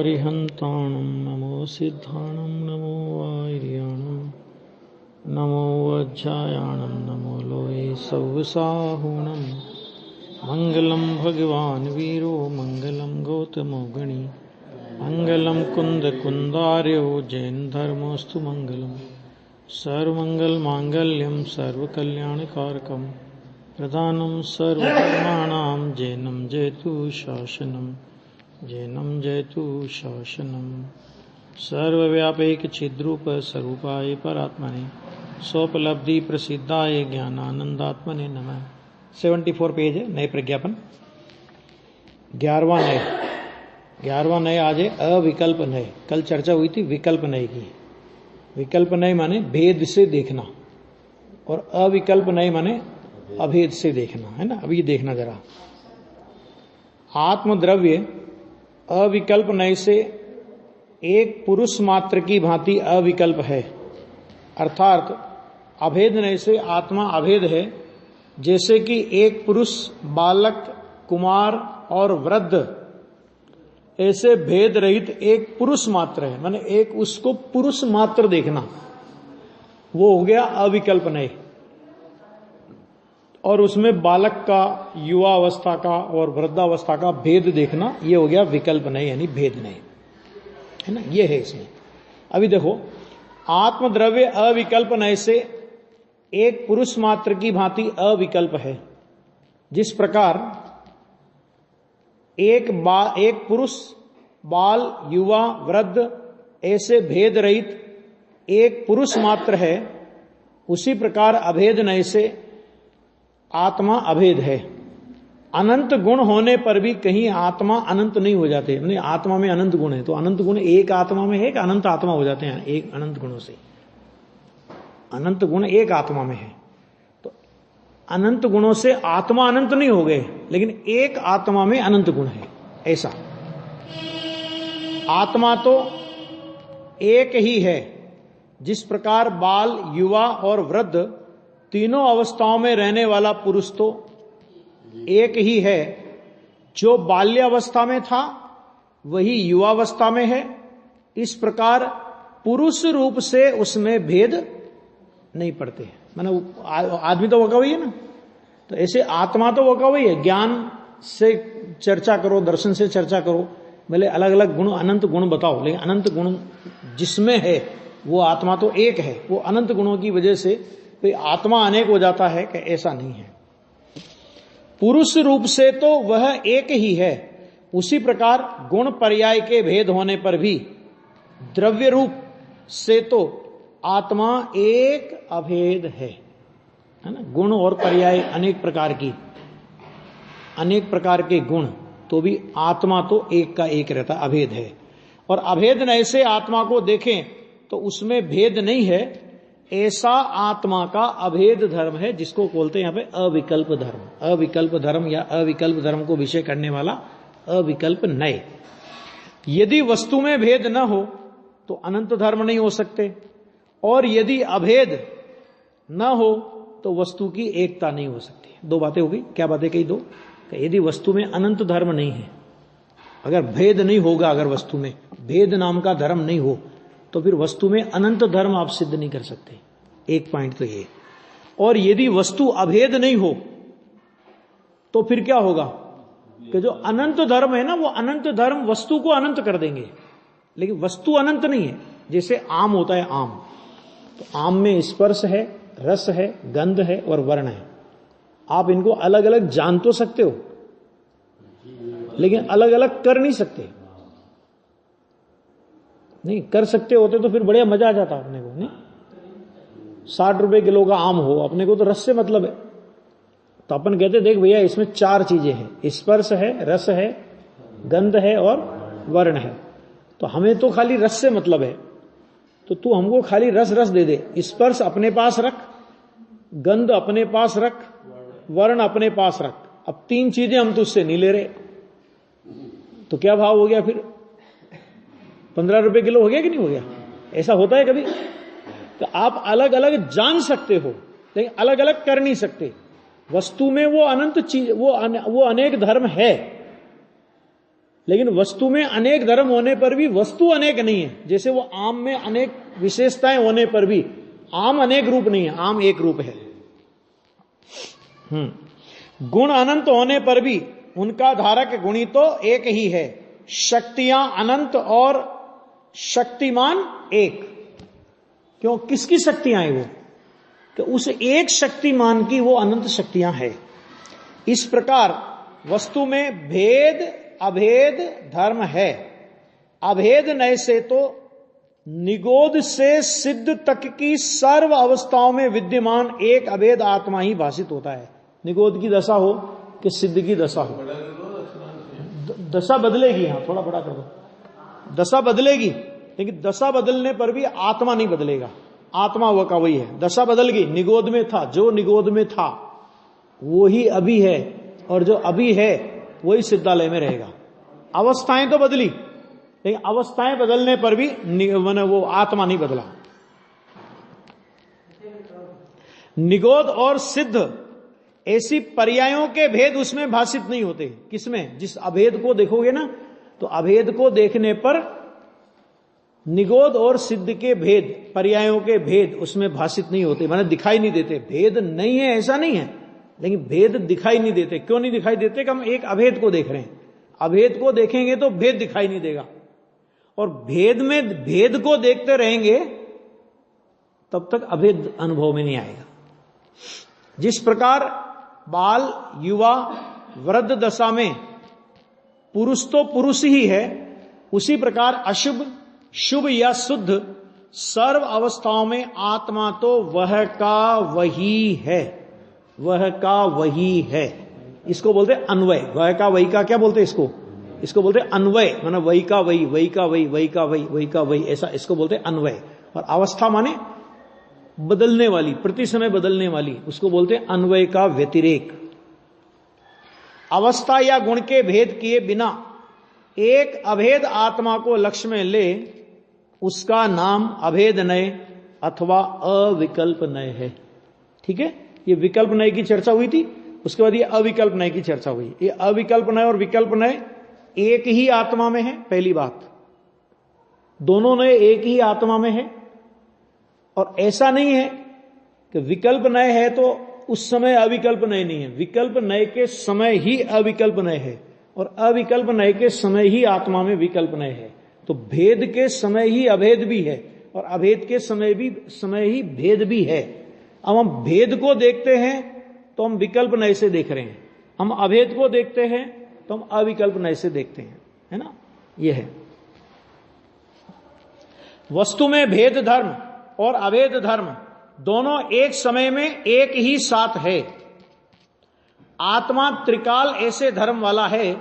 अरिहन्ताणं नमो सिद्धाणं नमो आर्याणं नमो वज्रायाणं नमो लोये सव्वसाहुणं मङ्गलं भगवान् वीरो मङ्गलं गौतमो गणी मङ्गलं कुन्दकुन्दार्यो जैन धर्मोऽस्तु मङ्गलं सर्वमङ्गलमाङ्गल्यं सर्वकल्याणकारकं प्रधानं सर्वधर्माणां जैनं जयतु शासनं जैनं जयतु शासनं सर्वव्यापैक चिद्रूप स्वरूपाय परात्मने स्वोपलब्धि प्रसिद्धाय ज्ञानानंदात्मने नमः। 74 पेज है नए प्रज्ञापन। 11वां नए आज है अविकल्प नए। कल चर्चा हुई थी विकल्प नए की। विकल्प नए माने भेद से देखना और अविकल्प नए माने अभेद से देखना, है ना। अभी देखना जरा, आत्मद्रव्य अविकल्प नय से एक पुरुष मात्र की भांति अविकल्प है, अर्थात अभेद नय से आत्मा अभेद है। जैसे कि एक पुरुष, बालक, कुमार और वृद्ध ऐसे भेद रहित एक पुरुष मात्र है, माने एक उसको पुरुष मात्र देखना, वो हो गया अविकल्प नय। और उसमें बालक का, युवा अवस्था का और वृद्धावस्था का भेद देखना, ये हो गया विकल्प नय यानी भेद नय, है ना। ये है इसमें। अभी देखो, आत्मद्रव्य अविकल्प नय से एक पुरुष मात्र की भांति अविकल्प है। जिस प्रकार एक पुरुष, बाल, युवा, वृद्ध ऐसे भेद रहित एक पुरुष मात्र है, उसी प्रकार अभेद नय से आत्मा अभेद है। अनंत गुण होने पर भी कहीं आत्मा अनंत नहीं हो जाते। नहीं, आत्मा में अनंत गुण है, तो अनंत गुण एक आत्मा में है कि अनंत आत्मा हो जाते हैं। एक अनंत गुणों से अनंत गुण एक आत्मा में है, तो अनंत गुणों से आत्मा अनंत नहीं हो गए, लेकिन एक आत्मा में अनंत गुण है। ऐसा आत्मा तो एक ही है। जिस प्रकार बाल, युवा और वृद्ध तीनों अवस्थाओं में रहने वाला पुरुष तो एक ही है। जो बाल्यावस्था में था वही युवावस्था में है। इस प्रकार पुरुष रूप से उसमें भेद नहीं पड़ते। माने आदमी तो वही है ना, तो ऐसे आत्मा तो वही है। ज्ञान से चर्चा करो, दर्शन से चर्चा करो, भले अलग अलग गुण, अनंत गुण बताओ, लेकिन अनंत गुण जिसमें है वो आत्मा तो एक है। वो अनंत गुणों की वजह से तो आत्मा अनेक हो जाता है कि ऐसा नहीं है। पुरुष रूप से तो वह एक ही है। उसी प्रकार गुण पर्याय के भेद होने पर भी द्रव्य रूप से तो आत्मा एक अभेद है ना। गुण और पर्याय अनेक प्रकार के गुण, तो भी आत्मा तो एक का एक रहता, अभेद है। और अभेद नय से आत्मा को देखें तो उसमें भेद नहीं है, ऐसा आत्मा का अभेद धर्म है, जिसको बोलते हैं यहां पे अविकल्प धर्म। अविकल्प धर्म या अविकल्प धर्म को विषय करने वाला अविकल्प नय। यदि वस्तु में भेद न हो तो अनंत धर्म नहीं हो सकते, और यदि अभेद न हो तो वस्तु की एकता नहीं हो सकती। दो बातें हो गई। क्या बातें कही? दो। यदि वस्तु में अनंत धर्म नहीं है, अगर भेद नहीं होगा, अगर वस्तु में भेद नाम का धर्म नहीं हो, तो फिर वस्तु में अनंत धर्म आप सिद्ध नहीं कर सकते। एक पॉइंट तो ये। और यदि वस्तु अभेद नहीं हो तो फिर क्या होगा कि जो अनंत धर्म है ना, वो अनंत धर्म वस्तु को अनंत कर देंगे, लेकिन वस्तु अनंत नहीं है। जैसे आम होता है, आम, तो आम में स्पर्श है, रस है, गंध है और वर्ण है। आप इनको अलग अलग जान तो सकते हो, लेकिन अलग अलग कर नहीं सकते। नहीं कर सकते होते तो फिर बढ़िया मजा आ जाता अपने को। नहीं, 60 रुपए किलो का आम हो, अपने को तो रस से मतलब है, तो अपन कहते देख भैया इसमें 4 चीजें हैं, स्पर्श है, रस है, गंध है और वर्ण है। तो हमें तो खाली रस से मतलब है, तो तू हमको खाली रस दे दे। स्पर्श अपने पास रख, गंध अपने पास रख, वर्ण अपने पास रख। अब 3 चीजें हम तुझसे नहीं ले रहे, तो क्या भाव हो गया फिर? 15 रुपए किलो हो गया कि नहीं हो गया? ऐसा होता है कभी? तो आप अलग अलग जान सकते हो, लेकिन अलग अलग कर नहीं सकते। वस्तु में वो अनंत चीज, वो अनेक धर्म है, लेकिन वस्तु में अनेक धर्म होने पर भी वस्तु अनेक नहीं है। जैसे वो आम में अनेक विशेषताएं होने पर भी आम अनेक रूप नहीं है, आम एक रूप है। गुण अनंत होने पर भी उनका धारक गुणी तो एक ही है। शक्तियां अनंत और शक्तिमान एक। क्यों, किसकी शक्तियां हैं वो? कि उस एक शक्तिमान की वो अनंत शक्तियां है। इस प्रकार वस्तु में भेद अभेद धर्म है। अभेद नय से तो निगोद से सिद्ध तक की सर्व अवस्थाओं में विद्यमान एक अभेद आत्मा ही भाषित होता है। निगोद की दशा हो कि सिद्ध की दशा हो, दशा बदलेगी। हाँ, थोड़ा बड़ा कर दो। दशा बदलेगी, लेकिन दशा बदलने पर भी आत्मा नहीं बदलेगा। आत्मा वह का वही है। दशा बदल गई, निगोद में था, जो निगोद में था वो ही अभी है, और जो अभी है वही सिद्धालय में रहेगा। अवस्थाएं तो बदली, लेकिन अवस्थाएं बदलने पर भी मैंने वो आत्मा नहीं बदला। निगोद और सिद्ध ऐसी पर्यायों के भेद उसमें भाषित नहीं होते। किसमें? जिस अभेद को देखोगे ना, तो अभेद को देखने पर निगोद और सिद्ध के भेद, पर्यायों के भेद उसमें भाषित नहीं होते, माने दिखाई नहीं देते। भेद नहीं है ऐसा नहीं है, लेकिन भेद दिखाई नहीं देते। क्यों नहीं दिखाई देते? कि हम एक अभेद को देख रहे हैं। अभेद को देखेंगे तो भेद दिखाई नहीं देगा, और भेद में भेद को देखते रहेंगे तब तक अभेद अनुभव में नहीं आएगा। जिस प्रकार बाल, युवा, वृद्ध दशा में पुरुष तो पुरुष ही है, उसी प्रकार अशुभ, शुभ या शुद्ध सर्व अवस्थाओं में आत्मा तो वह का वही है। वह का वही है, इसको बोलते अन्वय। वह का वही का क्या बोलते इसको? इसको बोलते अन्वय, माना वही का वही, वही का वही, वही का वही, वही का वही, ऐसा इसको बोलते अन्वय। और अवस्था माने बदलने वाली, प्रति समय बदलने वाली, उसको बोलते अन्वय का व्यतिरेक। अवस्था या गुण के भेद किए बिना एक अभेद आत्मा को लक्ष्य में ले, उसका नाम अभेद नय अथवा अविकल्प नय है। ठीक है, ये विकल्प नय की चर्चा हुई थी, उसके बाद ये अविकल्प नय की चर्चा हुई। ये अविकल्प नय और विकल्प नय एक ही आत्मा में है, पहली बात। दोनों नय एक ही आत्मा में है, और ऐसा नहीं है कि विकल्प नय है तो उस समय अविकल्प नय नहीं है। विकल्प नय के समय ही अविकल्प नय है, और अविकल्प नय के समय ही आत्मा में विकल्प नय है। तो भेद के समय ही अभेद भी है, और अभेद के समय ही भेद भी है। अब हम भेद को देखते हैं तो हम विकल्प नय से देख रहे हैं, हम अभेद को देखते हैं तो हम अविकल्प नय से देखते हैं, है ना। यह है वस्तु में भेद धर्म और अभेद धर्म दोनों एक समय में एक ही साथ है। आत्मा त्रिकाल ऐसे धर्म वाला है,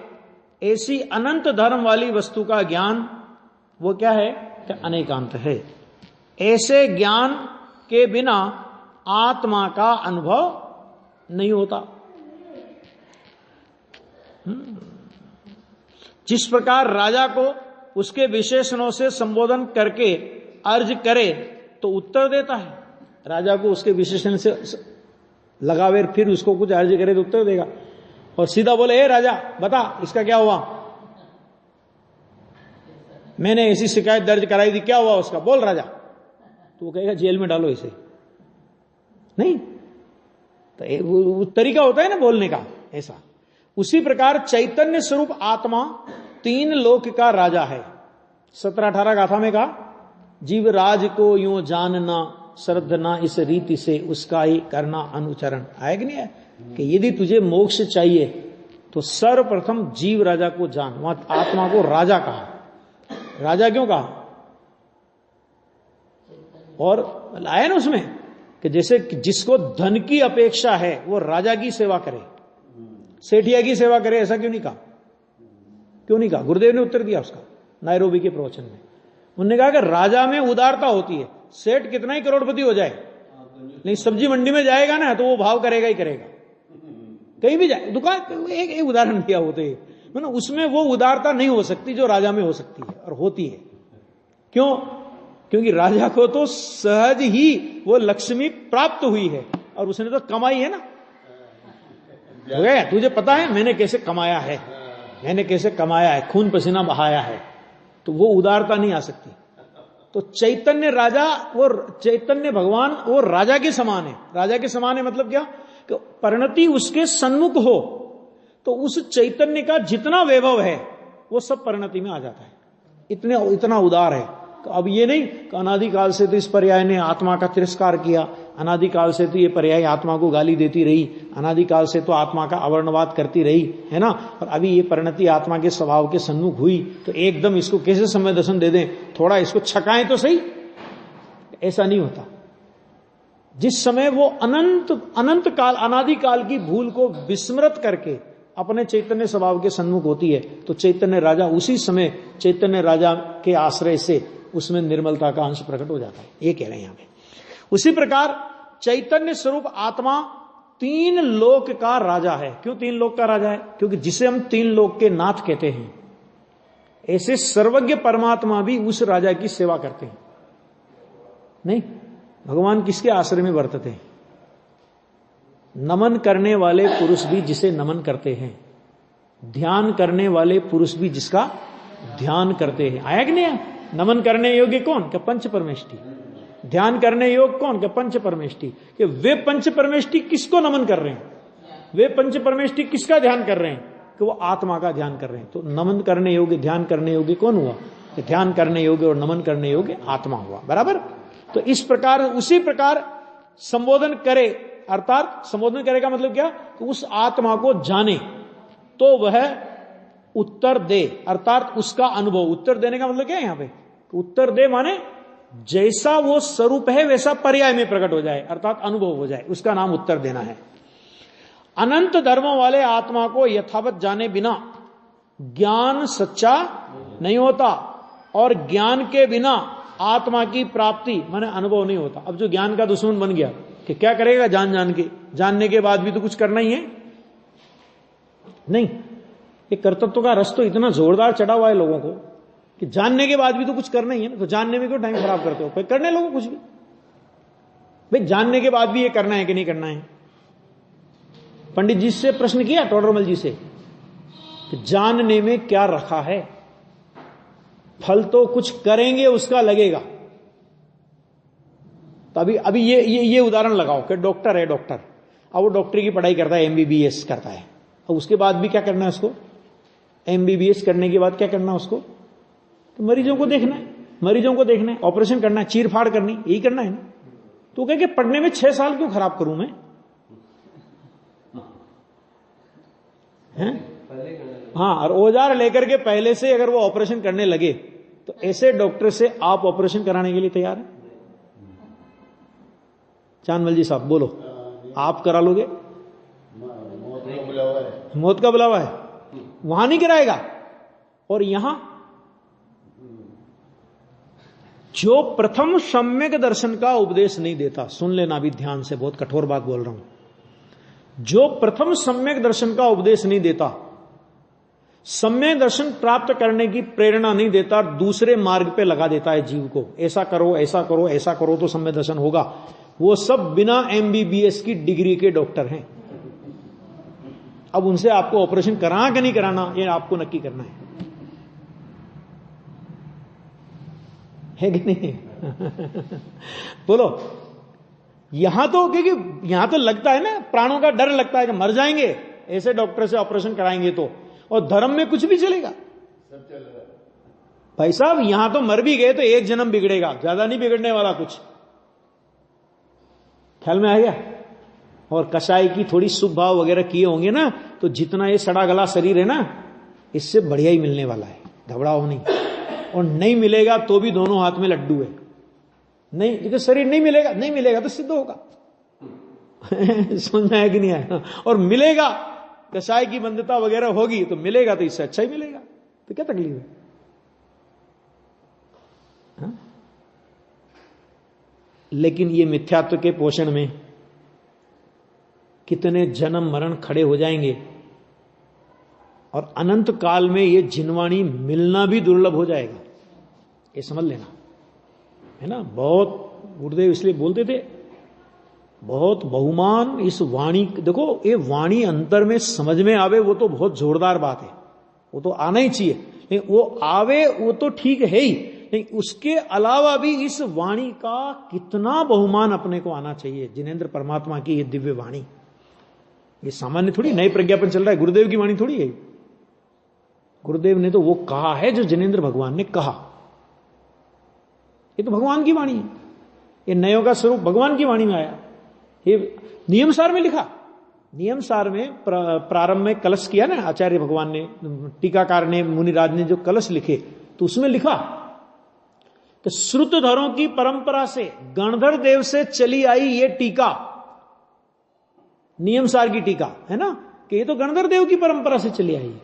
ऐसी अनंत धर्म वाली वस्तु का ज्ञान वो क्या है? कि अनेकांत है। ऐसे ज्ञान के बिना आत्मा का अनुभव नहीं होता। जिस प्रकार राजा को उसके विशेषणों से संबोधन करके अर्ज करे तो उत्तर देता है। राजा को उसके विशेषण से लगावे, फिर उसको कुछ अर्ज करे तो उत्तर देगा। और सीधा बोले, ए राजा बता इसका क्या हुआ, मैंने ऐसी शिकायत दर्ज कराई थी, क्या हुआ उसका, बोल राजा। तो वो कहेगा जेल में डालो इसे। नहीं, तो वो तरीका होता है ना बोलने का, ऐसा। उसी प्रकार चैतन्य स्वरूप आत्मा तीन लोक का राजा है। 17-18 गाथा में कहा, जीव राज को यूं जानना श्रद्धना इस रीति से उसका ही करना अनुचरण। आया कि नहीं है? कि यदि तुझे मोक्ष चाहिए तो सर्वप्रथम जीव राजा को जान। वहां आत्मा को राजा कहा। राजा क्यों कहा? और आया ना उसमें कि जैसे जिसको धन की अपेक्षा है वो राजा की सेवा करे, सेठिया की सेवा करे, ऐसा क्यों नहीं कहा? क्यों नहीं कहा? गुरुदेव ने उत्तर दिया उसका नायरोबी के प्रवचन में। उन्होंने कहा कि राजा में उदारता होती है। सेठ कितना ही करोड़पति हो जाए, लेकिन सब्जी मंडी में जाएगा ना तो वो भाव करेगा ही करेगा, कहीं भी जाए दुकान। एक उदाहरण दिया होते हैं, मतलब उसमें वो उदारता नहीं हो सकती जो राजा में हो सकती है और होती है। क्यों? क्योंकि राजा को तो सहज ही वो लक्ष्मी प्राप्त हुई है, और उसने तो कमाई है ना। तुझे पता है मैंने कैसे कमाया है, मैंने कैसे कमाया है, खून पसीना बहाया है, तो वो उदारता नहीं आ सकती। तो चैतन्य राजा, वो चैतन्य भगवान वो राजा के समान है। राजा के समान है मतलब क्या, कि परिणति उसके सन्मुख हो तो उस चैतन्य का जितना वैभव है वो सब परिणति में आ जाता है, इतना उदार है। तो अब ये नहीं कि अनादिकाल से तो इस पर्याय ने आत्मा का तिरस्कार किया, अनादिकाल से तो ये पर्याय आत्मा को गाली देती रही, अनादिकाल से तो आत्मा का अवर्णवाद करती रही, है ना, और अभी ये परिणति आत्मा के स्वभाव के सन्मुख हुई तो एकदम इसको कैसे समय दर्शन दे दें, थोड़ा इसको छकाएं तो सही। ऐसा नहीं होता। जिस समय वो अनंत काल अनादिकाल की भूल को विस्मृत करके अपने चैतन्य स्वभाव के सन्मुख होती है तो चैतन्य राजा उसी समय चैतन्य राजा के आश्रय से उसमें निर्मलता का अंश प्रकट हो जाता है, ये कह रहे हैं यहां पे। उसी प्रकार चैतन्य स्वरूप आत्मा 3 लोक का राजा है। क्यों 3 लोक का राजा है? क्योंकि जिसे हम 3 लोक के नाथ कहते हैं, ऐसे सर्वज्ञ परमात्मा भी उस राजा की सेवा करते हैं। नहीं, भगवान किसके आश्रय में वर्तते हैं? नमन करने वाले पुरुष भी जिसे नमन करते हैं, ध्यान करने वाले पुरुष भी जिसका ध्यान करते हैं। आया कि नहीं? नमन करने योग्य कौन? क्या पंच परमेष्टि। ध्यान करने योग्य कौन? क्या पंच परमेष्टि। कि वे पंच परमेष्टि किसको नमन कर रहे हैं? वे पंच परमेष्टि किसका ध्यान कर रहे हैं? कि वो आत्मा का ध्यान कर रहे हैं। तो नमन करने योग्य ध्यान करने योग्य कौन हुआ? कि ध्यान करने योग्य और नमन करने योग्य आत्मा हुआ, बराबर। तो इस प्रकार उसी प्रकार संबोधन करे, अर्थात संबोधन करेगा मतलब क्या, कि उस आत्मा को जाने तो वह उत्तर दे, अर्थात उसका अनुभव। उत्तर देने का मतलब क्या है यहां पे? उत्तर दे माने जैसा वो स्वरूप है वैसा पर्याय में प्रकट हो जाए, अर्थात अनुभव हो जाए, उसका नाम उत्तर देना है। अनंत धर्मों वाले आत्मा को यथावत जाने बिना ज्ञान सच्चा नहीं होता, और ज्ञान के बिना आत्मा की प्राप्ति माने अनुभव नहीं होता। अब जो ज्ञान का दुश्मन बन गया कि क्या करेगा जान के, जानने के बाद भी तो कुछ करना ही है। नहीं, ये कर्तव्य का रस तो इतना जोरदार चढ़ा हुआ है लोगों को कि जानने के बाद भी तो कुछ करना ही है ना, तो जानने में क्यों टाइम खराब करते हो? भाई करने लोगों कुछ भी, भाई जानने के बाद भी ये करना है कि नहीं करना है। पंडित जी से प्रश्न किया टोडरमल जी से कि जानने में क्या रखा है, फल तो कुछ करेंगे उसका लगेगा। तो अभी ये उदाहरण लगाओ कि डॉक्टर है, डॉक्टर अब वो डॉक्टरी की पढ़ाई करता है, एमबीबीएस करता है, और उसके बाद भी क्या करना है उसको? एमबीबीएस करने के बाद क्या करना है उसको? तो मरीजों को देखना है, मरीजों को देखना है, ऑपरेशन करना है, चीर फाड़ करनी, यही करना है ना। तो कह के पढ़ने में 6 साल क्यों खराब करूं मैं? हैं? हाँ, और औजार लेकर के पहले से अगर वो ऑपरेशन करने लगे तो ऐसे डॉक्टर से आप ऑपरेशन कराने के लिए तैयार हैं? चांदमल जी साहब बोलो, आप करा लोगे? मौत का बुलावा है, वहां नहीं कराएगा। और यहां जो प्रथम सम्यक दर्शन का उपदेश नहीं देता, सुन लेना भी ध्यान से, बहुत कठोर बात बोल रहा हूं। जो प्रथम सम्यक दर्शन का उपदेश नहीं देता, सम्यक दर्शन प्राप्त करने की प्रेरणा नहीं देता, दूसरे मार्ग पे लगा देता है जीव को, ऐसा करो ऐसा करो ऐसा करो तो सम्यक दर्शन होगा, वो सब बिना एमबीबीएस की डिग्री के डॉक्टर हैं। अब उनसे आपको ऑपरेशन कराना कि नहीं कराना, ये आपको नक्की करना है कि नहीं? बोलो। यहां तो क्योंकि यहां तो लगता है ना, प्राणों का डर लगता है कि मर जाएंगे ऐसे डॉक्टर से ऑपरेशन कराएंगे तो, और धर्म में कुछ भी चलेगा सब चलेगा। भाई साहब यहां तो मर भी गए तो 1 जन्म बिगड़ेगा, ज्यादा नहीं बिगड़ने वाला कुछ, ख्याल में आ गया। और कसाई की थोड़ी शुभ भाव वगैरह किए होंगे ना, तो जितना ये सड़ा गला शरीर है ना, इससे बढ़िया ही मिलने वाला है, घबराओ नहीं। और नहीं मिलेगा तो भी दोनों हाथ में लड्डू है। नहीं, ये तो शरीर नहीं मिलेगा तो सिद्ध होगा। समझ में आया कि नहीं आया? और मिलेगा, कसाई की बंधुता वगैरह होगी तो मिलेगा, तो इससे अच्छा ही मिलेगा, तो क्या तकलीफ है? हाँ? लेकिन ये मिथ्यात्व के पोषण में कितने जन्म मरण खड़े हो जाएंगे, और अनंत काल में ये जिनवाणी मिलना भी दुर्लभ हो जाएगा, ये समझ लेना, है ना। बहुत गुरुदेव इसलिए बोलते थे, बहुत बहुमान इस वाणी, देखो ये वाणी अंतर में समझ में आवे वो तो बहुत जोरदार बात है, वो तो आना ही चाहिए, लेकिन वो आवे वो तो ठीक है ही, लेकिन उसके अलावा भी इस वाणी का कितना बहुमान अपने को आना चाहिए। जिनेंद्र परमात्मा की ये दिव्य वाणी, ये सामान्य थोड़ी नए प्रज्ञापन चल रहा है, गुरुदेव की वाणी थोड़ी है। गुरुदेव ने तो वो कहा है जो जिनेंद्र भगवान ने कहा, ये तो भगवान की वाणी है, ये नयों का स्वरूप भगवान की वाणी में आया। ये नियम सार में लिखा, नियम सार में प्रारंभ में कलश किया ना आचार्य भगवान ने, टीकाकार ने, मुनिराज ने जो कलश लिखे, तो उसमें लिखा कि श्रुतधरों की परंपरा से गणधर देव से चली आई ये टीका, नियम सार की टीका है ना, कि ये तो गणधर देव की परंपरा से चली आई है,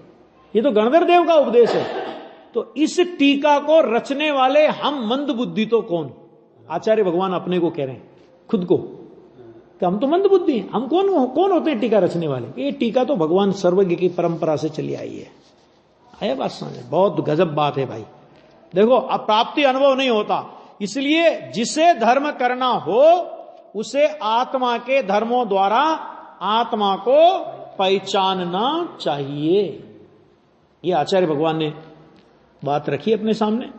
ये तो गणधर देव का उपदेश है। तो इस टीका को रचने वाले हम मंद बुद्धि तो कौन? आचार्य भगवान अपने को कह रहे हैं, खुद को, कि हम तो मंद बुद्धि हैं, हम कौन होते हैं टीका रचने वाले? ये टीका तो भगवान सर्वज्ञ की परंपरा से चली आई है। आया बात समझ? बहुत गजब बात है भाई। देखो, अब प्राप्ति अनुभव नहीं होता, इसलिए जिसे धर्म करना हो उसे आत्मा के धर्मों द्वारा आत्मा को पहचानना चाहिए। ये आचार्य भगवान ने बात रखी अपने सामने।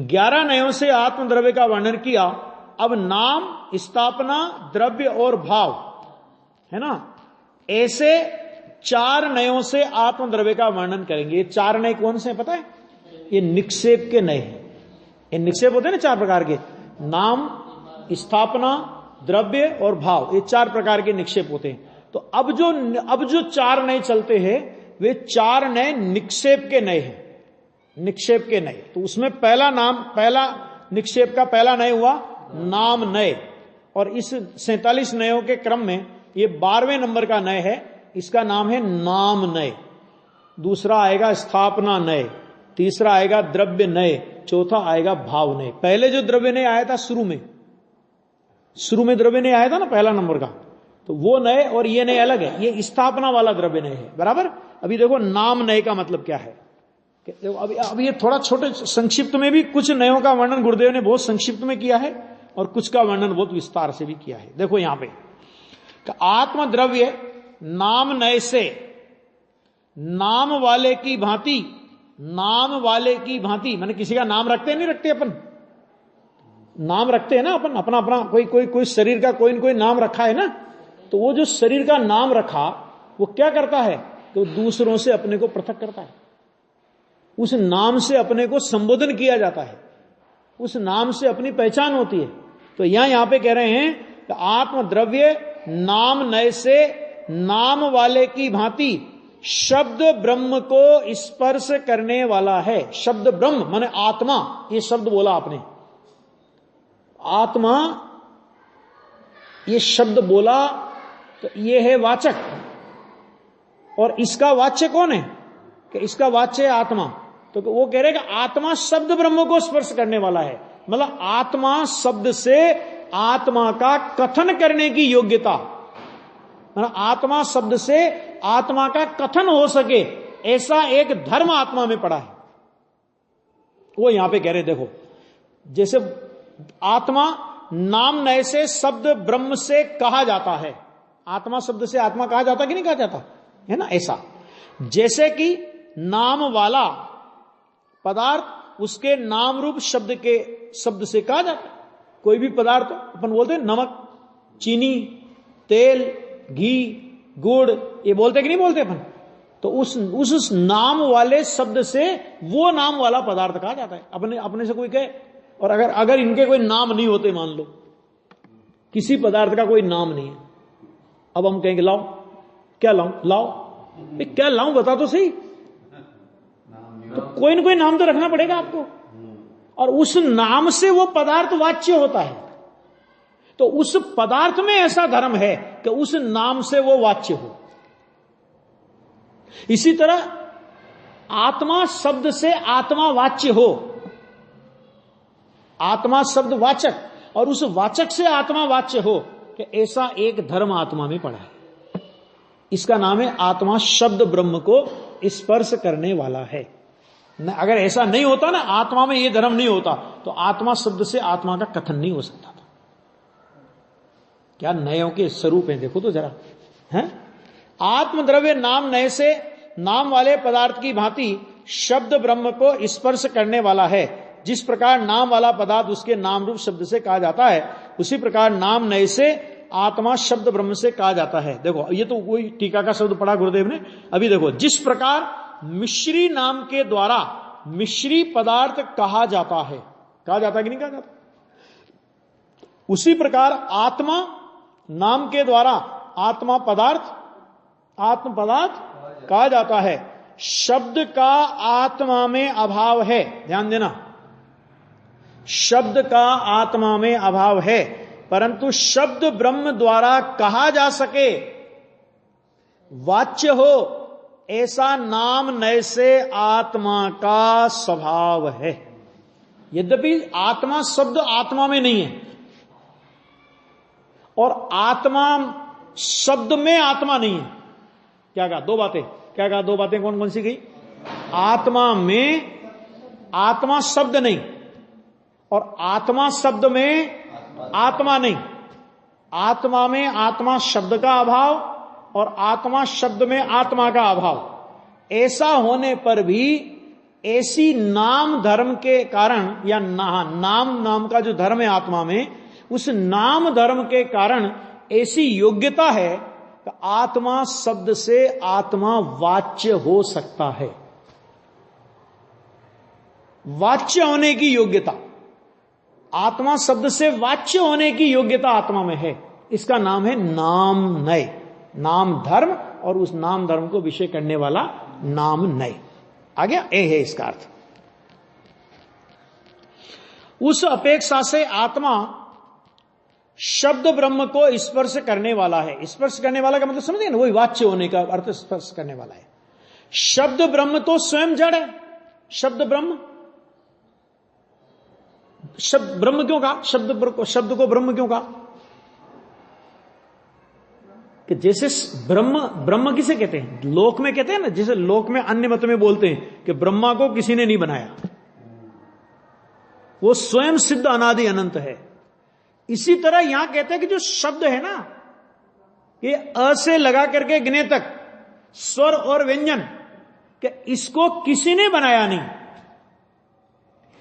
11 नयों से आत्मद्रव्य का वर्णन किया। अब नाम, स्थापना, द्रव्य और भाव है ना, ऐसे 4 नयों से आत्मद्रव्य का वर्णन करेंगे। ये 4 नय कौन से हैं पता है? ये निक्षेप के नय हैं। ये निक्षेप होते हैं ना 4 प्रकार के, नाम, स्थापना, द्रव्य और भाव, ये 4 प्रकार के निक्षेप होते हैं। तो अब जो 4 नय चलते हैं वे 4 नय निक्षेप के नय हैं, निक्षेप के नय। तो उसमें पहला निक्षेप का पहला नय हुआ नाम नय, और इस 47 नयों के क्रम में ये 12वें नंबर का नय है, इसका नाम है नाम नय। दूसरा आएगा स्थापना नय, तीसरा आएगा द्रव्य नय, चौथा आएगा भाव नय। पहले जो द्रव्य नय आया था शुरू में द्रव्य नय आया था ना पहला नंबर का, तो वो नय और ये नय अलग है, ये स्थापना वाला द्रव्य नय है, बराबर। अभी देखो नाम नय का मतलब क्या है। अब ये थोड़ा छोटे संक्षिप्त में भी कुछ नयों का वर्णन गुरुदेव ने बहुत संक्षिप्त में किया है और कुछ का वर्णन बहुत विस्तार से भी किया है। देखो यहां पे आत्मद्रव्य नाम नय से नाम वाले की भांति, नाम वाले की भांति माने किसी का नाम रखते नहीं रखते, अपन नाम रखते हैं ना, अपन अपना अपना कोई शरीर का कोई न कोई नाम रखा है ना, तो वो जो शरीर का नाम रखा वो क्या करता है, तो दूसरों से अपने को पृथक करता है, उस नाम से अपने को संबोधन किया जाता है, उस नाम से अपनी पहचान होती है। तो यहां पे कह रहे हैं कि आत्मद्रव्य नाम नय से नाम वाले की भांति शब्द ब्रह्म को स्पर्श करने वाला है। शब्द ब्रह्म माने आत्मा, ये शब्द बोला आपने, आत्मा ये शब्द बोला, तो ये है वाचक, और इसका वाच्य कौन है, कि इसका वाच्य है आत्मा। तो वो कह रहे हैं कि आत्मा शब्द ब्रह्म को स्पर्श करने वाला है, मतलब आत्मा शब्द से आत्मा का कथन करने की योग्यता, मतलब आत्मा शब्द से आत्मा का कथन हो सके ऐसा एक धर्म आत्मा में पड़ा है। वो यहां पे कह रहे देखो, जैसे आत्मा नाम नय से शब्द ब्रह्म से कहा जाता है, आत्मा शब्द से आत्मा कहा जाता कि नहीं कहा जाता है ना, ऐसा जैसे कि नाम वाला पदार्थ उसके नाम रूप शब्द से कहा जाता है। कोई भी पदार्थ अपन बोलते हैं नमक, चीनी, तेल, घी, गुड़, ये बोलते कि नहीं बोलते अपन, तो उस नाम वाले शब्द से वो नाम वाला पदार्थ कहा जाता है। अपने से कोई कहे, और अगर इनके कोई नाम नहीं होते, मान लो किसी पदार्थ का कोई नाम नहीं है, अब हम कहेंगे लाओ, क्या लाऊं, लाओ, क्या लाऊं बता तो सही, तो कोई ना कोई नाम तो रखना पड़ेगा आपको, और उस नाम से वो पदार्थ वाच्य होता है। तो उस पदार्थ में ऐसा धर्म है कि उस नाम से वो वाच्य हो। इसी तरह आत्मा शब्द से आत्मा वाच्य हो, आत्मा शब्द वाचक, और उस वाचक से आत्मा वाच्य हो, कि ऐसा एक धर्म आत्मा में पड़ा है। इसका नाम है आत्मा शब्द ब्रह्म को स्पर्श करने वाला है। अगर ऐसा नहीं होता ना, आत्मा में यह धर्म नहीं होता, तो आत्मा शब्द से आत्मा का कथन नहीं हो सकता था। क्या नयों के स्वरूप हैं देखो तो जरा, है। आत्मद्रव्य नाम नय से नाम वाले पदार्थ की भांति शब्द ब्रह्म को स्पर्श करने वाला है। जिस प्रकार नाम वाला पदार्थ उसके नाम रूप शब्द से कहा जाता है, उसी प्रकार नाम नए से आत्मा शब्द ब्रह्म से कहा जाता है। देखो ये तो कोई टीका का शब्द पढ़ा गुरुदेव ने। अभी देखो, जिस प्रकार मिश्री नाम के द्वारा मिश्री पदार्थ कहा जाता है, कहा जाता है कि नहीं कहा जाता, उसी प्रकार आत्मा नाम के द्वारा आत्मा पदार्थ आत्म पदार्थ कहा जाता है। शब्द का आत्मा में अभाव है, ध्यान देना, शब्द का आत्मा में अभाव है, परंतु शब्द ब्रह्म द्वारा कहा जा सके, वाच्य हो, ऐसा नाम नए से आत्मा का स्वभाव है। यद्यपि आत्मा शब्द आत्मा में नहीं है और आत्मा शब्द में आत्मा नहीं है। क्या कहा? दो बातें। क्या कहा? दो बातें कौन कौन सी गई? आत्मा में आत्मा शब्द नहीं और आत्मा शब्द में आत्मा नहीं। आत्मा में आत्मा शब्द का अभाव और आत्मा शब्द में आत्मा का अभाव। ऐसा होने पर भी ऐसी नाम धर्म के कारण, या नाम का जो धर्म है आत्मा में, उस नाम धर्म के कारण ऐसी योग्यता है कि आत्मा शब्द से आत्मा वाच्य हो सकता है। वाच्य होने की योग्यता, आत्मा शब्द से वाच्य होने की योग्यता आत्मा में है। इसका नाम है नाम नय, नाम धर्म, और उस नाम धर्म को विषय करने वाला नाम नय। आ गया? ए है इसका अर्थ। उस अपेक्षा से आत्मा शब्द ब्रह्म को स्पर्श करने वाला है। स्पर्श करने वाला का मतलब समझिए ना, वही वाच्य होने का अर्थ स्पर्श करने वाला है। शब्द ब्रह्म तो स्वयं जड़ है। शब्द ब्रह्म, शब्द ब्रह्म क्यों कहा? शब्द को ब्रह्म क्यों कहा? कि जैसे ब्रह्म किसे कहते हैं? लोक में कहते हैं ना, जैसे लोक में अन्य मत में बोलते हैं कि ब्रह्मा को किसी ने नहीं बनाया, वो स्वयं सिद्ध अनादि अनंत है। इसी तरह यहां कहते हैं कि जो शब्द है ना, ये अ से लगा करके गिने तक स्वर और व्यंजन, कि इसको किसी ने बनाया नहीं,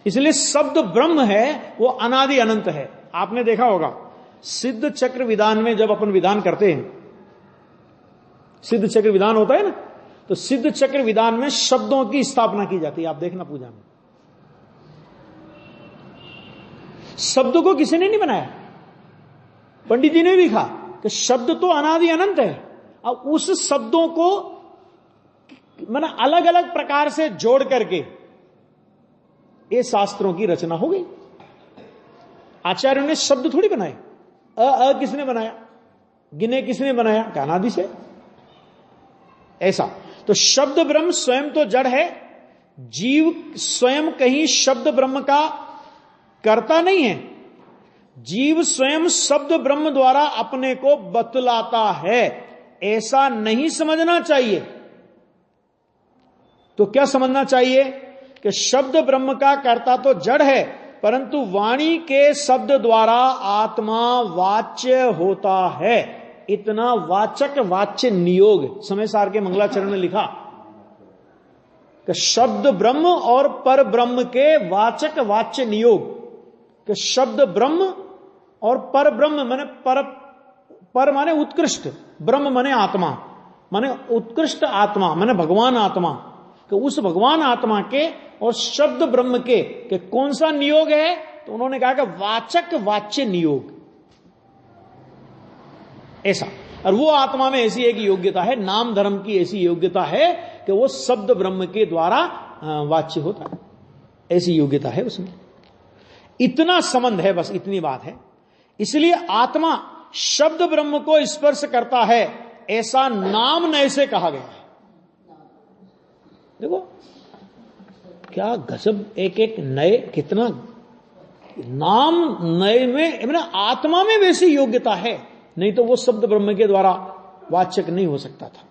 इसलिए शब्द ब्रह्म है, वो अनादि अनंत है। आपने देखा होगा सिद्ध चक्र विधान में, जब अपन विधान करते हैं, सिद्ध चक्र विधान होता है ना, तो सिद्ध चक्र विधान में शब्दों की स्थापना की जाती है। आप देखना पूजा में शब्द को किसी ने नहीं बनाया, पंडित जी ने भी लिखा कि शब्द तो अनादि अनंत है। अब उस शब्दों को मैंने अलग अलग प्रकार से जोड़ करके ये शास्त्रों की रचना हो गई। आचार्यों ने शब्द थोड़ी बनाए। अ किसने बनाया? गिने किसने बनाया? अनादि से। ऐसा तो शब्द ब्रह्म स्वयं तो जड़ है, जीव स्वयं कहीं शब्द ब्रह्म का करता नहीं है। जीव स्वयं शब्द ब्रह्म द्वारा अपने को बतलाता है, ऐसा नहीं समझना चाहिए। तो क्या समझना चाहिए? कि शब्द ब्रह्म का कर्ता तो जड़ है, परंतु वाणी के शब्द द्वारा आत्मा वाच्य होता है। इतना वाचक वाच्य नियोग समय सार के मंगलाचरण में लिखा कि शब्द ब्रह्म और पर ब्रह्म के वाचक वाच्य नियोग, कि शब्द ब्रह्म और पर ब्रह्म माने पर माने उत्कृष्ट, ब्रह्म माने आत्मा, माने उत्कृष्ट आत्मा, माने भगवान आत्मा, कि उस भगवान आत्मा के और शब्द ब्रह्म के कौन सा नियोग है? तो उन्होंने कहा कि वाचक वाच्य नियोग, ऐसा। और वो आत्मा में ऐसी एक योग्यता है, नाम धर्म की ऐसी योग्यता है कि वो शब्द ब्रह्म के द्वारा वाच्य होता है, ऐसी योग्यता है उसमें। इतना संबंध है, बस इतनी बात है। इसलिए आत्मा शब्द ब्रह्म को स्पर्श करता है, ऐसा नाम नए से कहा गया है। देखो क्या गजब, एक एक नए, कितना नाम नए में, मैंने आत्मा में वैसी योग्यता है, नहीं तो वो शब्द ब्रह्म के द्वारा वाचक नहीं हो सकता था।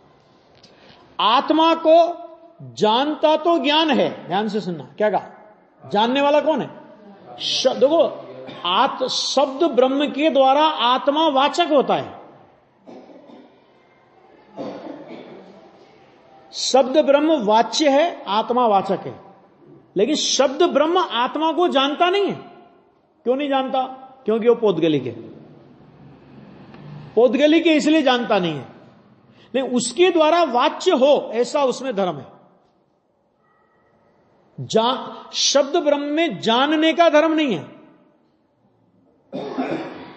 आत्मा को जानता तो ज्ञान है, ध्यान से सुनना, क्या कहा? जानने वाला कौन है? देखो शब्द ब्रह्म के द्वारा आत्मा वाचक होता है। शब्द ब्रह्म वाच्य है, आत्मा वाचक है, लेकिन शब्द ब्रह्म आत्मा को जानता नहीं है। क्यों नहीं जानता? क्योंकि वो पौद्गलिक है। पौद्गलिक है इसलिए जानता नहीं है, लेकिन उसके द्वारा वाच्य हो ऐसा उसमें धर्म है। शब्द ब्रह्म में जानने का धर्म नहीं है।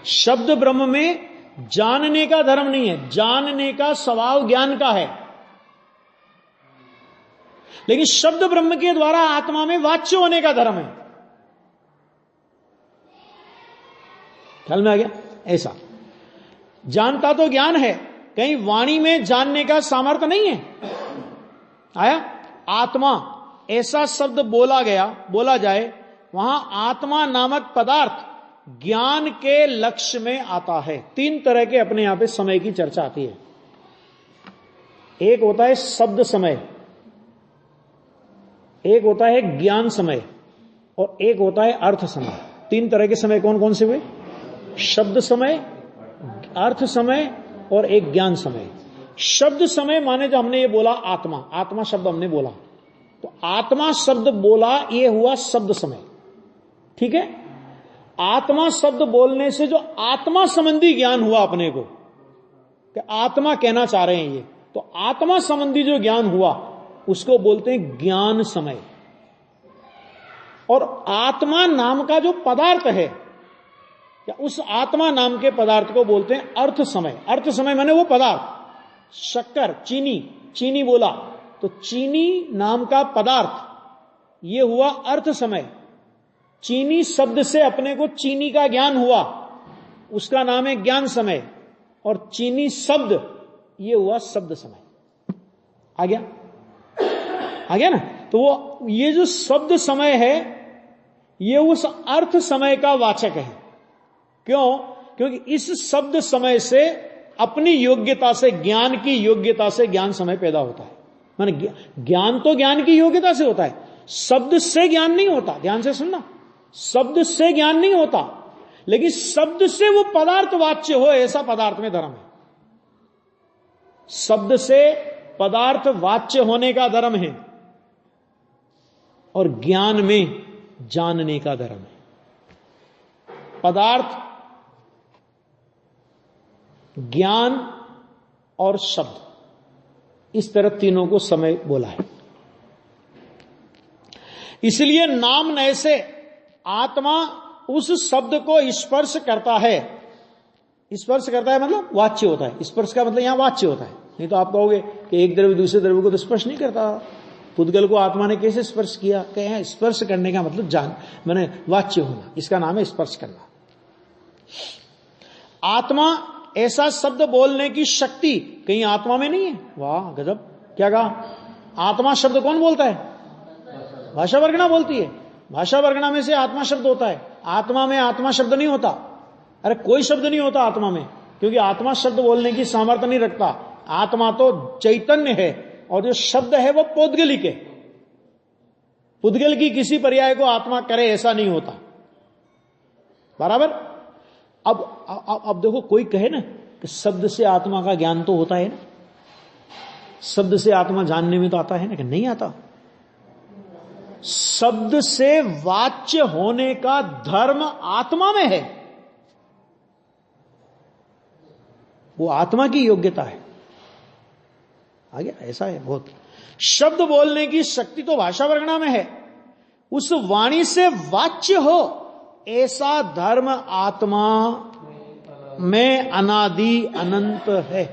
शब्द ब्रह्म में जानने का धर्म नहीं है, जानने का स्वभाव ज्ञान का है। लेकिन शब्द ब्रह्म के द्वारा आत्मा में वाच्य होने का धर्म है। ख्याल में आ गया? ऐसा जानता तो ज्ञान है, कहीं वाणी में जानने का सामर्थ्य नहीं है। आया? आत्मा ऐसा शब्द बोला जाए, वहां आत्मा नामक पदार्थ ज्ञान के लक्ष्य में आता है। 3 तरह के अपने यहां पे समय की चर्चा आती है। एक होता है शब्द समय, एक होता है ज्ञान समय, और एक होता है अर्थ समय। 3 तरह के समय कौन कौन से हुए? शब्द समय, अर्थ समय और एक ज्ञान समय। शब्द समय माने जो हमने ये बोला आत्मा शब्द हमने बोला, तो आत्मा शब्द बोला, ये हुआ शब्द समय। ठीक है? आत्मा शब्द बोलने से जो आत्मा संबंधी ज्ञान हुआ अपने को, कि आत्मा कहना चाह रहे हैं ये, तो आत्मा संबंधी जो ज्ञान हुआ उसको बोलते हैं ज्ञान समय। और आत्मा नाम का जो पदार्थ है, या उस आत्मा नाम के पदार्थ को बोलते हैं अर्थ समय। अर्थ समय माने वो पदार्थ, शक्कर, चीनी बोला, तो चीनी नाम का पदार्थ ये हुआ अर्थ समय। चीनी शब्द से अपने को चीनी का ज्ञान हुआ, उसका नाम है ज्ञान समय। और चीनी शब्द ये हुआ शब्द समय। आ गया ना? तो वो ये जो शब्द समय है ये उस अर्थ समय का वाचक है। क्यों? क्योंकि इस शब्द समय से अपनी योग्यता से, ज्ञान की योग्यता से ज्ञान समय पैदा होता है। माने ज्ञान तो ज्ञान की योग्यता से होता है, शब्द से ज्ञान नहीं होता। ध्यान से सुनना, शब्द से ज्ञान नहीं होता, लेकिन शब्द से वो पदार्थ वाच्य हो ऐसा पदार्थ में धर्म है। शब्द से पदार्थ वाच्य होने का धर्म है, और ज्ञान में जानने का धर्म है। पदार्थ, ज्ञान और शब्द, इस तरह तीनों को समय बोला है। इसलिए नाम नए से आत्मा उस शब्द को स्पर्श करता है। स्पर्श करता है मतलब वाच्य होता है। स्पर्श का मतलब यहां वाच्य होता है। नहीं तो आप कहोगे कि एक द्रव्य दूसरे द्रव्य को तो स्पर्श नहीं करता, पुद्गल को आत्मा ने कैसे स्पर्श किया? कहें स्पर्श करने का मतलब माने वाच्य होना, इसका नाम है स्पर्श करना। आत्मा ऐसा शब्द बोलने की शक्ति कहीं आत्मा में नहीं है। वाह गजब, क्या कहा? आत्मा शब्द कौन बोलता है? भाषा वर्गणा बोलती है। भाषा वर्गणा में से आत्मा शब्द होता है, आत्मा में आत्मा शब्द नहीं होता। अरे कोई शब्द नहीं होता आत्मा में, क्योंकि आत्मा शब्द बोलने की सामर्थ्य नहीं रखता। आत्मा तो चैतन्य है, और जो शब्द है वो पौद्गलिक है। पुद्गल की किसी पर्याय को आत्मा करे ऐसा नहीं होता। बराबर? अब देखो, कोई कहे ना कि शब्द से आत्मा का ज्ञान तो होता है ना, शब्द से आत्मा जानने में तो आता है ना, कि नहीं आता। शब्द से वाच्य होने का धर्म आत्मा में है, वो आत्मा की योग्यता है। आ गया? ऐसा है बहुत। शब्द बोलने की शक्ति तो भाषा वर्गणा में है, उस वाणी से वाच्य हो ऐसा धर्म आत्मा में अनादि अनंत है।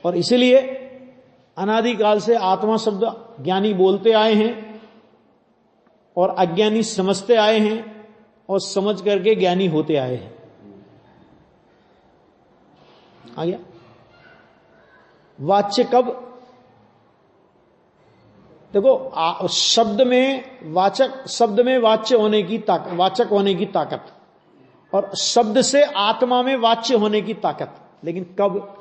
और इसलिए अनादिकाल से आत्मा शब्द ज्ञानी बोलते आए हैं, और अज्ञानी समझते आए हैं, और समझ करके ज्ञानी होते आए हैं। आ गया? वाच्य कब? देखो, शब्द में वाच्य होने की ताकत, वाचक होने की ताकत, और शब्द से आत्मा में वाच्य होने की ताकत। लेकिन कब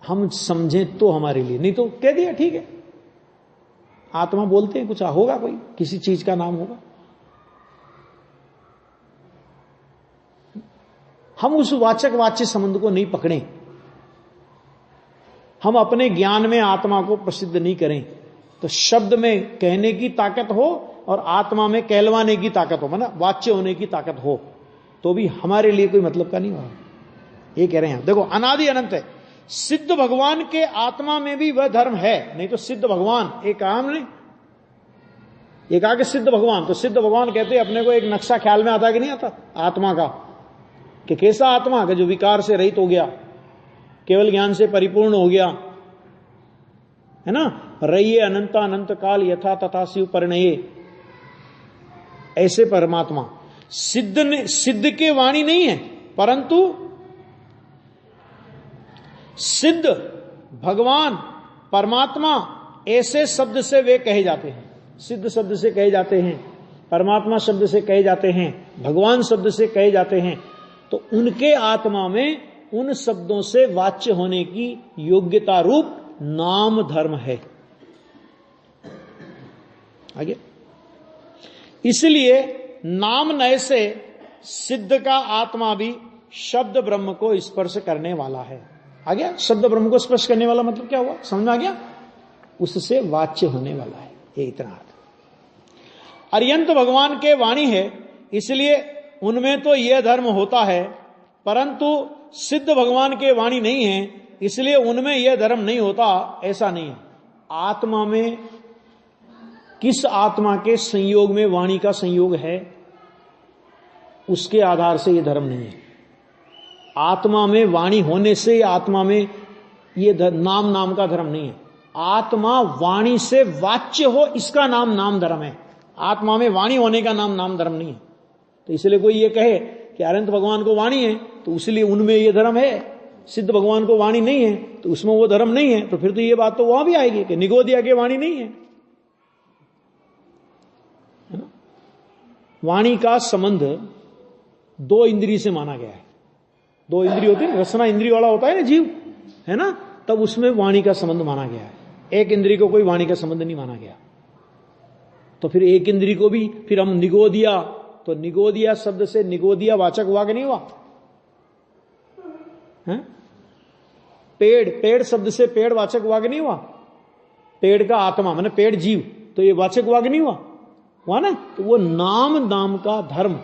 हम समझें तो हमारे लिए, नहीं तो कह दिया ठीक है, आत्मा बोलते हैं, कुछ होगा, कोई किसी चीज का नाम होगा। हम उस वाचक वाच्य संबंध को नहीं पकड़े, हम अपने ज्ञान में आत्मा को प्रसिद्ध नहीं करें, तो शब्द में कहने की ताकत हो और आत्मा में कहलवाने की ताकत हो, मतलब वाच्य होने की ताकत हो, तो भी हमारे लिए कोई मतलब का नहीं होगा। ये कह रहे हैं। देखो अनादि अनंत है, सिद्ध भगवान के आत्मा में भी वह धर्म है, नहीं तो सिद्ध भगवान एक काम नहीं। ये कहा कि सिद्ध भगवान, तो सिद्ध भगवान कहते हैं अपने को एक नक्शा ख्याल में आता कि नहीं आता आत्मा का, कि कैसा आत्मा का जो विकार से रहित हो गया, केवल ज्ञान से परिपूर्ण हो गया, है ना। रहिए अनंत अनंत काल यथा तथा शिव परिणये, ऐसे परमात्मा सिद्ध के वाणी नहीं है, परंतु सिद्ध भगवान परमात्मा ऐसे शब्द से वे कहे जाते हैं। सिद्ध शब्द से कहे जाते हैं, परमात्मा शब्द से कहे जाते हैं, भगवान शब्द से कहे जाते हैं, तो उनके आत्मा में उन शब्दों से वाच्य होने की योग्यता रूप नाम धर्म है। आगे, इसलिए नाम नय से सिद्ध का आत्मा भी शब्द ब्रह्म को स्पर्श करने वाला है। आ गया, शब्द ब्रह्म को स्पर्श करने वाला मतलब क्या हुआ, समझ में आ गया, उससे वाच्य होने वाला है, ये इतना अर्थ। अर्यंत भगवान के वाणी है, इसलिए उनमें तो यह धर्म होता है, परंतु सिद्ध भगवान के वाणी नहीं है, इसलिए उनमें यह धर्म नहीं होता, ऐसा नहीं है। आत्मा में किस आत्मा के संयोग में वाणी का संयोग है, उसके आधार से यह धर्म नहीं है। आत्मा में वाणी होने से आत्मा में यह नाम का धर्म नहीं है। आत्मा वाणी से वाच्य हो, इसका नाम धर्म है। आत्मा में वाणी होने का नाम धर्म नहीं है। तो इसलिए कोई ये कहे कि अनंत भगवान को वाणी है तो इसलिए उनमें यह धर्म है, सिद्ध भगवान को वाणी नहीं है तो उसमें वो धर्म नहीं है, तो फिर तो ये बात तो वहां भी आएगी कि निगोदिया के वाणी नहीं है ना। वाणी का संबंध दो इंद्रिय से माना गया है। दो इंद्रिय होती है, रसना इंद्रिय वाला होता है ना जीव, है ना, तब उसमें वाणी का संबंध माना गया है। एक इंद्रिय को कोई वाणी का संबंध नहीं माना गया। तो फिर एक इंद्रिय को भी फिर हम निगोदिया, तो निगोदिया शब्द से निगोदिया वाचक हुआ कि नहीं हुआ, है? पेड़ शब्द से पेड़ वाचक हुआ कि नहीं हुआ, पेड़ का आत्मा माने पेड़ जीव, तो ये वाचक हुआ कि नहीं हुआ ना। तो वो नाम का धर्म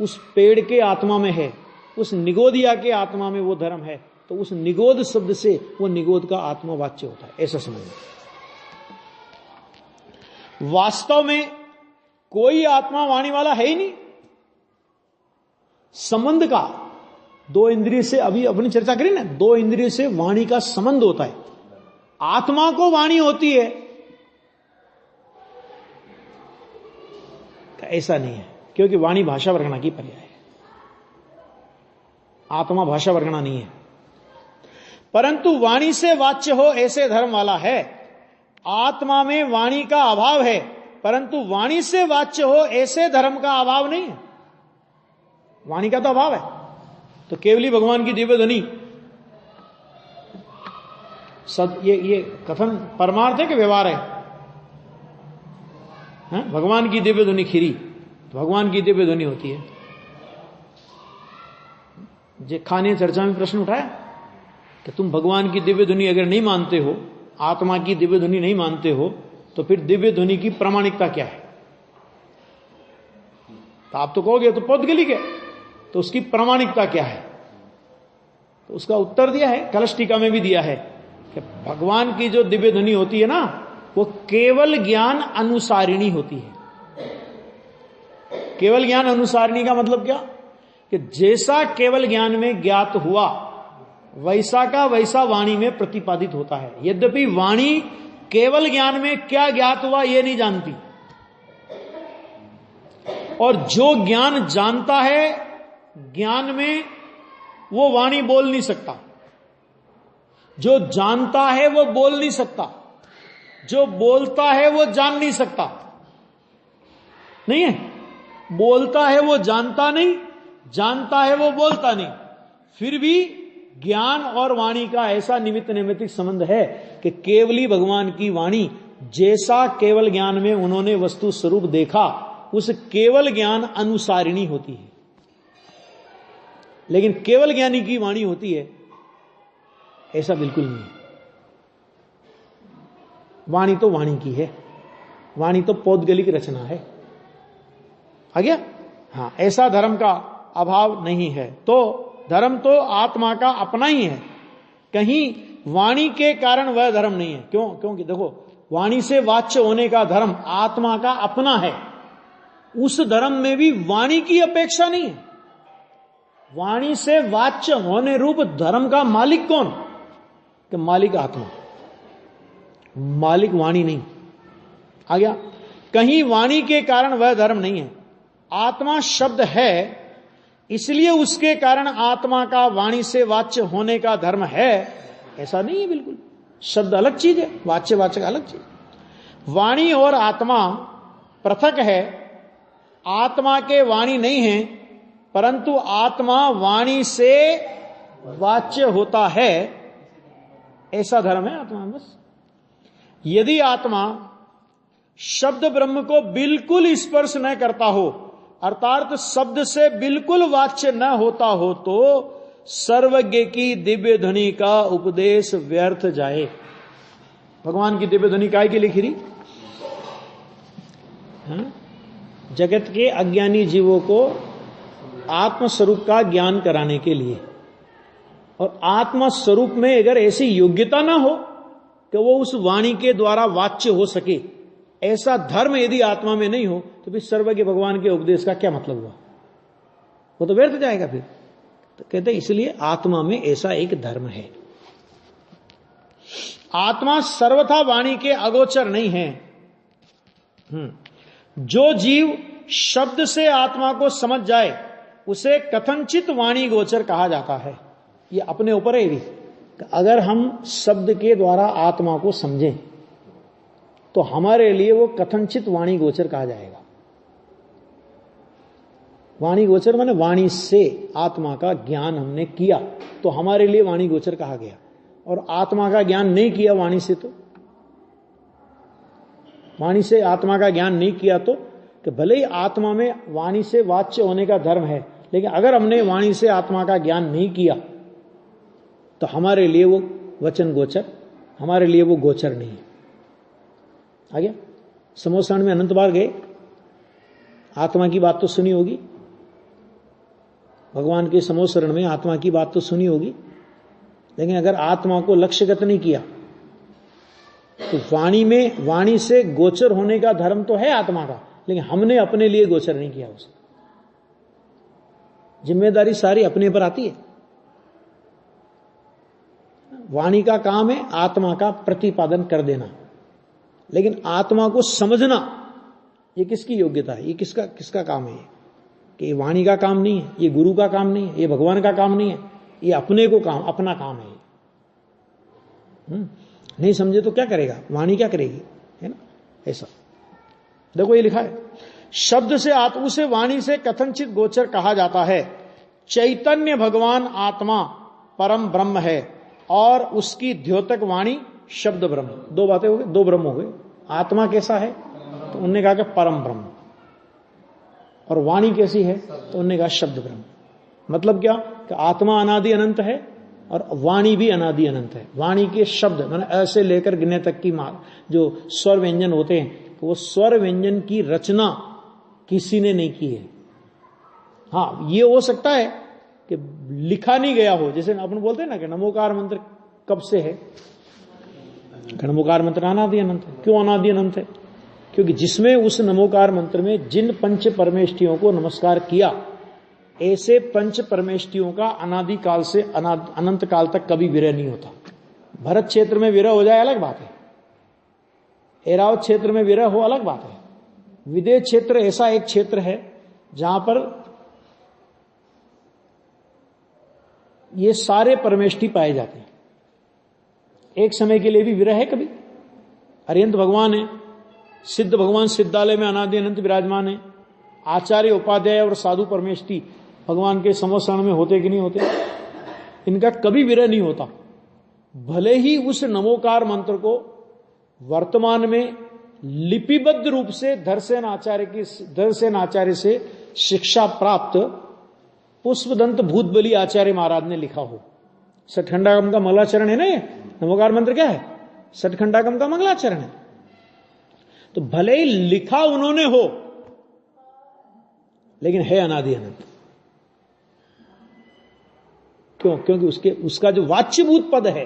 उस पेड़ के आत्मा में है, उस निगोदिया के आत्मा में वो धर्म है, तो उस निगोद शब्द से वो निगोद का आत्मा वाच्य होता है, ऐसा समझना। वास्तव में कोई आत्मा वाणी वाला है ही नहीं। संबंध का दो इंद्रिय से, अभी अपनी चर्चा करी ना, दो इंद्रिय से वाणी का संबंध होता है। आत्मा को वाणी होती है, ऐसा नहीं है, क्योंकि वाणी भाषा वर्णना की पर्याय है, आत्मा भाषा वर्णना नहीं है। परंतु वाणी से वाच्य हो ऐसे धर्म वाला है। आत्मा में वाणी का अभाव है, परंतु वाणी से वाच्य हो ऐसे धर्म का अभाव नहीं है। वाणी का तो अभाव है, तो केवली भगवान की दिव्य ध्वनि सब ये कथन परमार्थ है कि व्यवहार है? भगवान की दिव्य ध्वनि खीरी, तो भगवान की दिव्य ध्वनि होती है। जे खाने चर्चा में प्रश्न उठाया कि तुम भगवान की दिव्य ध्वनि अगर नहीं मानते हो, आत्मा की दिव्य ध्वनि नहीं मानते हो, तो फिर दिव्य ध्वनि की प्रामाणिकता क्या है? तो आप तो कहोगे तो पौद्गलिक है, तो उसकी प्रामाणिकता क्या है? तो उसका उत्तर दिया है, कलश टीका में भी दिया है कि भगवान की जो दिव्य ध्वनि होती है ना, वो केवल ज्ञान अनुसारिणी होती है। केवल ज्ञान अनुसारिणी का मतलब क्या? कि जैसा केवल ज्ञान में ज्ञात हुआ वैसा का वैसा वाणी में प्रतिपादित होता है। यद्यपि वाणी केवल ज्ञान में क्या ज्ञात हुआ ये नहीं जानती, और जो ज्ञान जानता है ज्ञान में वो वाणी बोल नहीं सकता। जो जानता है वो बोल नहीं सकता, जो बोलता है वो जान नहीं सकता। नहीं है, बोलता है वो जानता नहीं, जानता है वो बोलता नहीं। फिर भी ज्ञान और वाणी का ऐसा निमित्त नैमित्तिक संबंध है कि केवली भगवान की वाणी जैसा केवल ज्ञान में उन्होंने वस्तु स्वरूप देखा, उस केवल ज्ञान अनुसारिणी होती है। लेकिन केवल ज्ञानी की वाणी होती है, ऐसा बिल्कुल नहीं है। वाणी तो वाणी की है, वाणी तो पौद्गलिक रचना है। आ गया? हाँ, ऐसा धर्म का अभाव नहीं है। तो धर्म तो आत्मा का अपना ही है, कहीं वाणी के कारण वह धर्म नहीं है। क्यों? क्योंकि देखो, वाणी से वाच्य होने का धर्म आत्मा का अपना है, उस धर्म में भी वाणी की अपेक्षा नहीं है। वाणी से वाच्य होने रूप धर्म का मालिक कौन? कि मालिक आत्मा, मालिक वाणी नहीं। आ गया? कहीं वाणी के कारण वह धर्म नहीं है। आत्मा शब्द है, इसलिए उसके कारण आत्मा का वाणी से वाच्य होने का धर्म है, ऐसा नहीं है बिल्कुल। शब्द अलग चीज है, वाच्य वाचक अलग चीज। वाणी और आत्मा पृथक है। आत्मा के वाणी नहीं है, परंतु आत्मा वाणी से वाच्य होता है, ऐसा धर्म है आत्मा में। बस यदि आत्मा शब्द ब्रह्म को बिल्कुल स्पर्श न करता हो, अर्थात शब्द से बिल्कुल वाच्य न होता हो, तो सर्वज्ञ की दिव्य ध्वनि का उपदेश व्यर्थ जाए। भगवान की दिव्य ध्वनि काहे की लिखी रही? जगत के अज्ञानी जीवों को आत्मस्वरूप का ज्ञान कराने के लिए। और आत्मस्वरूप में अगर ऐसी योग्यता ना हो कि वो उस वाणी के द्वारा वाच्य हो सके, ऐसा धर्म यदि आत्मा में नहीं हो, तो फिर सर्वज्ञ भगवान के उपदेश का क्या मतलब हुआ? वो तो व्यर्थ जाएगा फिर। तो कहते हैं इसलिए आत्मा में ऐसा एक धर्म है। आत्मा सर्वथा वाणी के अगोचर नहीं है। जो जीव शब्द से आत्मा को समझ जाए, उसे कथनचित वाणी गोचर कहा जाता है। ये अपने ऊपर है भी। अगर हम शब्द के द्वारा आत्मा को समझें, तो हमारे लिए वो कथनचित वाणी गोचर कहा जाएगा। वाणी गोचर माने वाणी से आत्मा का ज्ञान हमने किया, तो हमारे लिए वाणी गोचर कहा गया। और आत्मा का ज्ञान नहीं किया वाणी से, तो वाणी से आत्मा का ज्ञान नहीं किया, तो कि भले ही आत्मा में वाणी से वाच्य होने का धर्म है, लेकिन अगर हमने वाणी से आत्मा का ज्ञान नहीं किया, तो हमारे लिए वो वचन गोचर, हमारे लिए वो गोचर नहीं है। आ गया? समोसरण में अनंत बार गए, आत्मा की बात तो सुनी होगी, भगवान के समोसरण में आत्मा की बात तो सुनी होगी, लेकिन अगर आत्मा को लक्ष्यगत नहीं किया, तो वाणी में वाणी से गोचर होने का धर्म तो है आत्मा का, लेकिन हमने अपने लिए गोचर नहीं किया उसे। जिम्मेदारी सारी अपने पर आती है। वाणी का काम है आत्मा का प्रतिपादन कर देना, लेकिन आत्मा को समझना ये किसकी योग्यता है? ये किसका काम है? कि ये वाणी का काम नहीं है, ये गुरु का काम नहीं है, ये भगवान का काम नहीं है, ये अपने को काम, अपना काम है। नहीं समझे तो क्या करेगा? वाणी क्या करेगी? है ना? ऐसा देखो, ये लिखा है, शब्द से आत्मा से वाणी से कथनचित गोचर कहा जाता है। चैतन्य भगवान आत्मा परम ब्रह्म है, और उसकी द्योतक वाणी शब्द ब्रह्म। दो बातें हो गई, दो ब्रह्म हो गए। आत्मा कैसा है? तो उन्होंने कहा कि परम ब्रह्म। और वाणी कैसी है? तो उन्होंने कहा शब्द ब्रह्म। मतलब क्या? कि आत्मा अनादि अनंत है और वाणी भी अनादि अनंत है। वाणी के शब्द मैंने ऐसे लेकर गिने तक की जो स्वर व्यंजन होते हैं, तो वो स्वर व्यंजन की रचना किसी ने नहीं की है। हाँ, ये हो सकता है कि लिखा नहीं गया हो, जैसे अपन बोलते हैं ना कि नमोकार मंत्र कब से है? नमोकार मंत्र अनादि अनंत है। क्यों अनादि अनंत है? क्योंकि जिसमें उस नमोकार मंत्र में जिन पंच परमेष्ठियों को नमस्कार किया, ऐसे पंच परमेष्ठियों का अनादि काल से अनंत काल तक कभी विरह नहीं होता। भरत क्षेत्र में विरह हो जाए अलग बात है, ऐरावत क्षेत्र में विरह हो अलग बात है। विदेह क्षेत्र ऐसा एक क्षेत्र है जहां पर ये सारे परमेष्ठी पाए जाते हैं। एक समय के लिए भी विरह है कभी? अरिहंत भगवान है, सिद्ध भगवान सिद्धालय में अनादि अनंत विराजमान है। आचार्य उपाध्याय और साधु परमेष्ठी भगवान के समोसरण में होते कि नहीं होते? इनका कभी विरह नहीं होता। भले ही उस नमोकार मंत्र को वर्तमान में लिपिबद्ध रूप से धरसेन आचार्य से शिक्षा प्राप्त पुष्पदंत भूतबली आचार्य महाराज ने लिखा हो। सठंडागम का मंगलाचरण है ना, ये नमोकार मंत्र क्या है? षटखंडागम का मंगलाचरण है। तो भले ही लिखा उन्होंने हो, लेकिन है अनादि अनंत। क्यों? क्योंकि उसका जो वाच्यभूत पद है,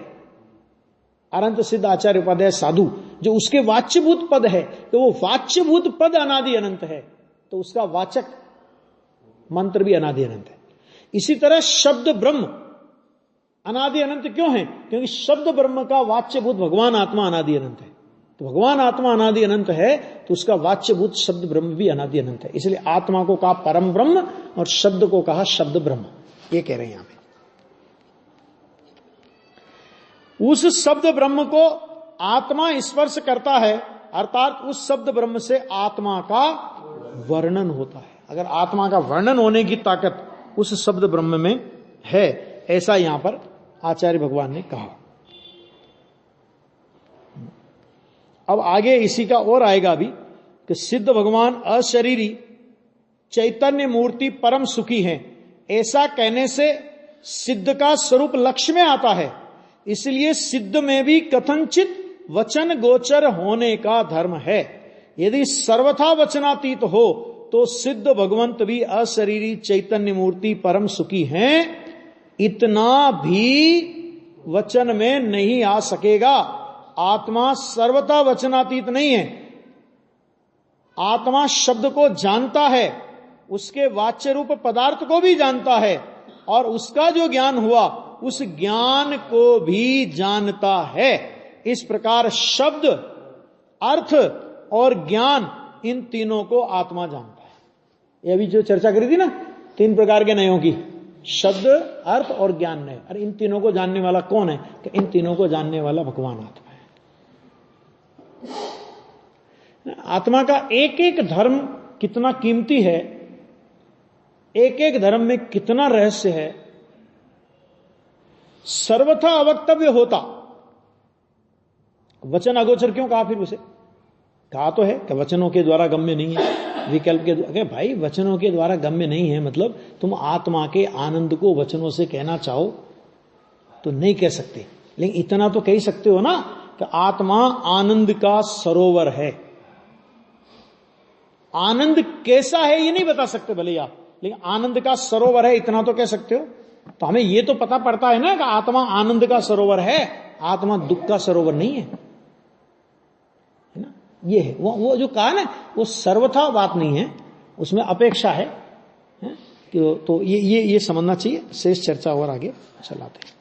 अनंत सिद्ध आचार्य पद है साधु, जो उसके वाच्यभूत पद है, तो वो वाच्यभूत पद अनादि अनंत है, तो उसका वाचक मंत्र भी अनादि अनंत है। इसी तरह शब्द ब्रह्म अनादि अनंत क्यों है? क्योंकि शब्द ब्रह्म का वाच्यभूत भगवान आत्मा अनादि अनंत है। तो भगवान आत्मा अनादि अनंत है, तो उसका वाच्यभूत शब्द ब्रह्म भी अनादि अनंत है। इसलिए आत्मा को कहा परम ब्रह्म और शब्द को कहा शब्द ब्रह्म, ये कह रहे हैं यहां पे। उस शब्द ब्रह्म को आत्मा स्पर्श करता है, अर्थात उस शब्द ब्रह्म से आत्मा का वर्णन होता है। अगर आत्मा का वर्णन होने की ताकत उस शब्द ब्रह्म में है, ऐसा यहां पर आचार्य भगवान ने कहा। अब आगे इसी का और आएगा भी कि सिद्ध भगवान अशरीरी चैतन्य मूर्ति परम सुखी हैं, ऐसा कहने से सिद्ध का स्वरूप लक्ष्य में आता है। इसलिए सिद्ध में भी कथनचित वचन गोचर होने का धर्म है। यदि सर्वथा वचनातीत हो तो सिद्ध भगवंत भी अशरीरी चैतन्य मूर्ति परम सुखी हैं, इतना भी वचन में नहीं आ सकेगा। आत्मा सर्वथा वचनातीत नहीं है। आत्मा शब्द को जानता है, उसके वाच्य रूप पदार्थ को भी जानता है, और उसका जो ज्ञान हुआ उस ज्ञान को भी जानता है। इस प्रकार शब्द, अर्थ और ज्ञान, इन तीनों को आत्मा जानता है। ये अभी जो चर्चा करी थी ना 3 प्रकार के नयों की, शब्द, अर्थ और ज्ञान नय। अरे इन तीनों को जानने वाला कौन है? कि इन तीनों को जानने वाला भगवान आत्मा है। आत्मा का एक एक धर्म कितना कीमती है, एक एक धर्म में कितना रहस्य है, सर्वथा अवक्तव्य होता। वचन अगोचर क्यों कहा? फिर उसे कहा तो है कि वचनों के द्वारा गम्य नहीं है, विकल्प के द्वारा। भाई वचनों के द्वारा गम्य नहीं है मतलब तुम आत्मा के आनंद को वचनों से कहना चाहो तो नहीं कह सकते, लेकिन इतना तो कह सकते हो ना कि आत्मा आनंद का सरोवर है। आनंद कैसा है ये नहीं बता सकते भले आप, लेकिन आनंद का सरोवर है इतना तो कह सकते हो। तो हमें ये तो पता पड़ता है ना कि आत्मा आनंद का सरोवर है, आत्मा दुख का सरोवर नहीं है ना। ये है वो जो कहा ना, वो सर्वथा बात नहीं है, उसमें अपेक्षा है कि तो ये समझना चाहिए। शेष चर्चा और आगे चलाते हैं।